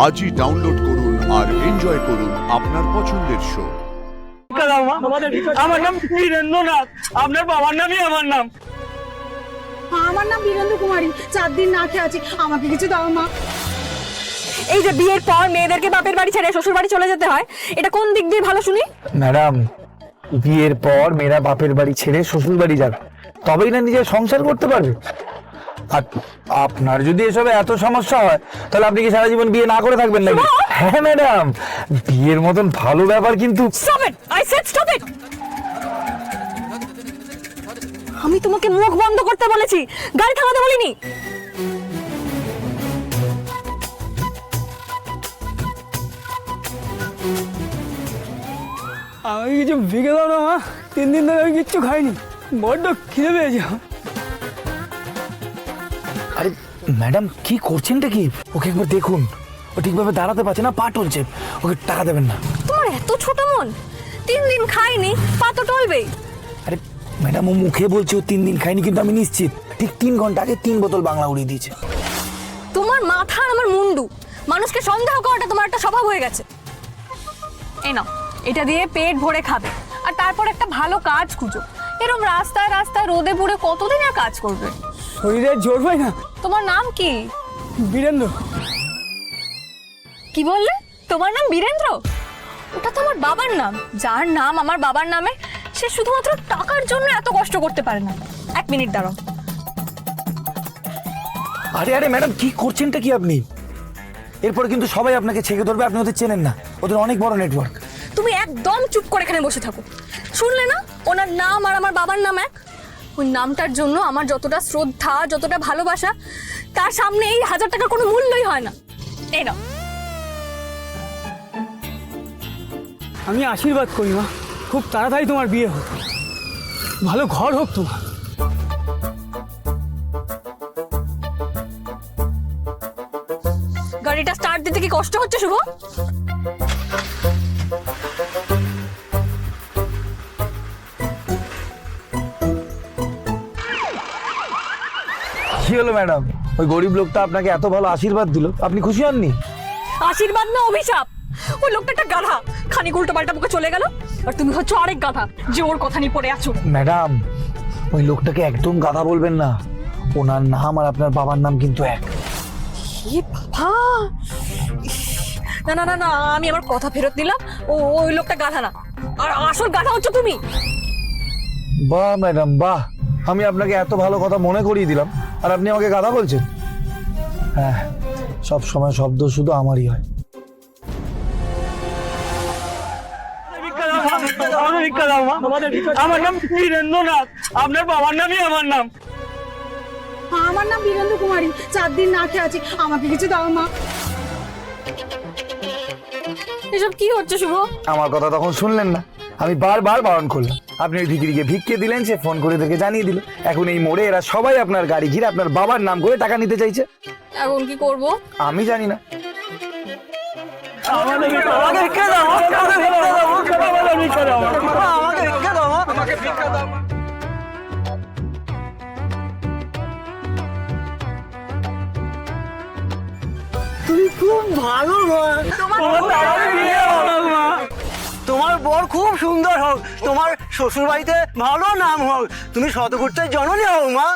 আজই ডাউনলোড করুন আর এনজয় করুন আপনার পছন্দের শো। আমার নাম বীরেন্দ্রনাথ, আপনার বাবার নামই আমার নাম। আমার নাম বীরেন্দ্র কুমারী, 4 দিন না খেয়ে আছি, আমাকে কিছু দাও মা। এই যে বিয়ের পর মেয়েদেরকে বাপের বাড়ি ছেড়ে শ্বশুর বাড়ি চলে যেতে হয়, এটা কোন দিক দিয়ে ভালো শুনি? ম্যাডাম, বিয়ের পর মেয়েরা বাপের বাড়ি ছেড়ে শ্বশুর বাড়ি যাবে, তবেই না নিজের সংসার করতে পারবে। আর আপনার যদি এসবে এত সমস্যা হয়, তাহলে আপনি কি সারা জীবন বিয়ে না করে থাকবেন নাকি? হ্যাঁ ম্যাডাম, বিয়ের মতন ভালো ব্যাপার কিন্তু। Stop it! I said stop it! আমি তোমাকে মুখ বন্ধ করতে বলেছি, গাড়ি থামাতে বলিনি। আমি কিছু ভিগে দাও না মা, 3 দিন ধরে আমি কিচ্ছু খাইনি, বড্ড খিদে পেয়েছে। আরে ম্যাডাম, কি করছেনটা কি? ওকে একবার দেখুন, ও ঠিকভাবে দাঁড়াতে পারছে না, পা টলছে। ওকে টাকা দেবেন না। তোমার এত ছোট মন, 3 দিন খাইনি, পা তো টলবেই। আরে ম্যাডাম, ও মুখে বলছে ও 3 দিন খায়নি, কিন্তু আমি নিশ্চিত ঠিক 3 ঘন্টা আগে 3 বোতল বাংলা উড়িয়ে দিয়েছে। তোমার মাথা আর আমার মুন্ডু, মানুষকে সন্দেহ করাটা তোমার একটা স্বভাব হয়ে গেছে। এই নাও, এটা দিয়ে পেট ভরে খাবে, আর তারপর একটা ভালো কাজ খুঁজো। এরকম রাস্তায় রাস্তায় রোদে পুড়ে কতদিন আর কাজ করবে? শরীরে জোর পাই না। তোমার নাম কি? বীরেন্দ্র। কি বললে? তোমার নাম বীরেন্দ্র? ওটা তোমার বাবার নাম। যার নাম আমার বাবার নামে, সে শুধুমাত্র টাকার জন্য এত কষ্ট করতে পারে না। 1 মিনিট দাঁড়াও। আরে আরে ম্যাডাম, কি করছেনটা কি আপনি? এরপরে কিন্তু সবাই আপনাকে ছেঁকে ধরবে, আপনি ওদের চেনেন না, ওদের অনেক বড় নেটওয়ার্ক। তুমি একদম চুপ করে এখানে বসে থাকো। শুনলে না, ওনার নাম আর আমার বাবার নাম এক। ওই নামটার জন্য আমার যতটা শ্রদ্ধা, যতটা ভালোবাসা, তার সামনে এই 1000 টাকার কোনো মূল্যই হয় না। এই নাও। আমি আশীর্বাদ করি মা, খুব তাড়াতাড়ি তোমার বিয়ে হোক, ভালো ঘর হোক তোমার। গাড়িটা স্টার্ট দিতে কি কষ্ট হচ্ছে শুভ? কি হলো ম্যাডাম, ওই গরিব লোকটা আপনাকে এত ভালো আশীর্বাদ দিল, আপনি খুশি হননি? আশীর্বাদ না অভিশাপ। ওই লোকটা একটা গাধা, খানিক উল্টো পাল্টা মুখে চলে গেল, আর তুমি হচ্ছে আরেক গাধা যে ওর কথা নিয়ে পড়ে আছো। ম্যাডাম, ওই লোকটাকে একদম গাধা বলবেন না, ওনার নাম আর আপনার বাবার নাম কিন্তু এক। কি বাবা! না না না না, আমি আমার কথা ফেরত দিলাম। ওই লোকটা গাধা না, আর আসল গাধা হচ্ছে তুমি। বাহ ম্যাডাম বাহ, আমি আপনাকে এত ভালো কথা মনে করিয়ে দিলাম, আর আপনি আমাকে গাধা বলছেন? হ্যাঁ, সব সময় শব্দ শুধু আমারই হয়। আমার নাম বীরেন্দ্রনাথ, আপনার বাবার নামই আমার নাম। আমার নাম বীরেন্দ্র কুমারী, 4 দিন না খেয়ে আছি, আমাকে কিছু দাও মা। এসব কি হচ্ছে শুভ? আমার কথা তখন শুনলেন না, আমি বারবার বারণ করলাম। আপনি ওই ভিখিরিকে ভিক্ষে দিলেন, সে ফোন করে দেখে জানিয়ে দিল। এখন এই মোড়ে এরা সবাই আপনার গাড়ি ঘিরে আপনার বাবার নাম করে টাকা নিতে চাইছে। এখন কি করব? আমি জানি না। তুমি খুব ভালো মা, তোমার বর খুব সুন্দর হোক, তোমার শ্বশুর বাড়িতে ভালো নাম হোক, তুমি শতকূর্তের জননী হোক মা।